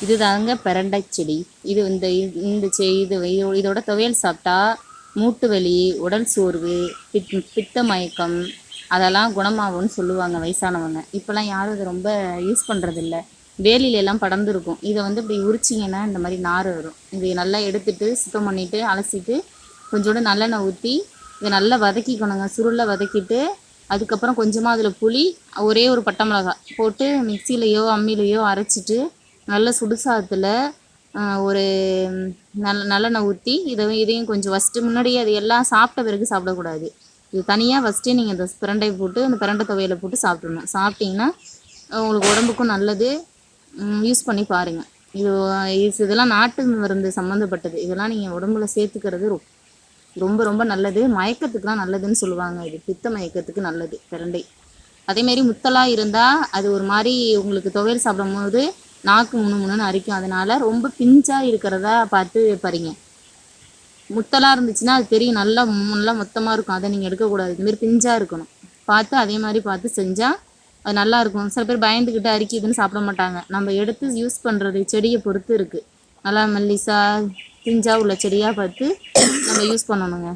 இது தாங்க பிரண்டை செடி. இது இதோட துவையல் சாப்பிட்டா மூட்டு வலி, உடல் சோர்வு, பித்த மயக்கம் அதெல்லாம் குணமாகும்னு சொல்லுவாங்க வயசானவங்க. இப்போலாம் யாரும் இதை ரொம்ப யூஸ் பண்ணுறதில்ல. வேலியிலெல்லாம் படர்ந்து இருக்கும். இதை வந்து இப்படி உரிச்சிங்கன்னா இந்த மாதிரி நார் வரும். இதை நல்லா எடுத்துட்டு சுத்தம் பண்ணிவிட்டு அலசிட்டு கொஞ்சோண்டு நல்லெண்ணெய் ஊற்றி இதை நல்லா வதக்கிக்கணுங்க. சுருளை வதக்கிட்டு அதுக்கப்புறம் கொஞ்சமாக அதில் புளி, ஒரே ஒரு பட்டை மிளகாய் போட்டு மிக்சிலையோ அம்மிலையோ அரைச்சிட்டு நல்ல சுடுசாதத்தில் ஒரு நல்லெண்ணெய் ஊற்றி இதையும் கொஞ்சம் ஃபஸ்ட்டு முன்னாடியே அது எல்லாம் சாப்பிட்ட பிறகு சாப்பிடக்கூடாது. இது தனியாக ஃபஸ்ட்டே நீங்கள் இந்த பிரண்டை போட்டு அந்த பிரண்டை துவையலை போட்டு சாப்பிட்றணும். சாப்பிட்டிங்கன்னா உங்களுக்கு உடம்புக்கும் நல்லது. யூஸ் பண்ணி பாருங்கள். இதெல்லாம் நாட்டு மருந்து சம்மந்தப்பட்டது. இதெல்லாம் நீங்கள் உடம்புல சேர்த்துக்கிறது ரொம்ப ரொம்ப நல்லது. மயக்கத்துக்குலாம் நல்லதுன்னு சொல்லுவாங்க. இது பித்த மயக்கத்துக்கு நல்லது பிரண்டை. அதேமாரி முத்தலாக இருந்தால் அது ஒரு மாதிரி உங்களுக்கு துவையல் சாப்பிடும் போது நாக்கு முணுமுணுன்னு அரிக்கும். அதனால் ரொம்ப பிஞ்சாக இருக்கிறதா பார்த்து பறிங்க. முத்தலாக இருந்துச்சுன்னா அது தெரியும், நல்லா மொத்தமாக இருக்கும். அதை நீங்கள் எடுக்கக்கூடாது. இதுமாரி பிஞ்சாக இருக்கணும் பார்த்து. அதே மாதிரி பார்த்து செஞ்சால் அது நல்லாயிருக்கும். சில பேர் பயந்துக்கிட்டு அரிக்குதுன்னு சாப்பிட மாட்டாங்க. நம்ம எடுத்து யூஸ் பண்ணுறது செடியை பொறுத்து இருக்குது. நல்லா மெல்லிசா பிஞ்சாக உள்ள செடியாக பார்த்து நம்ம யூஸ் பண்ணணுங்க.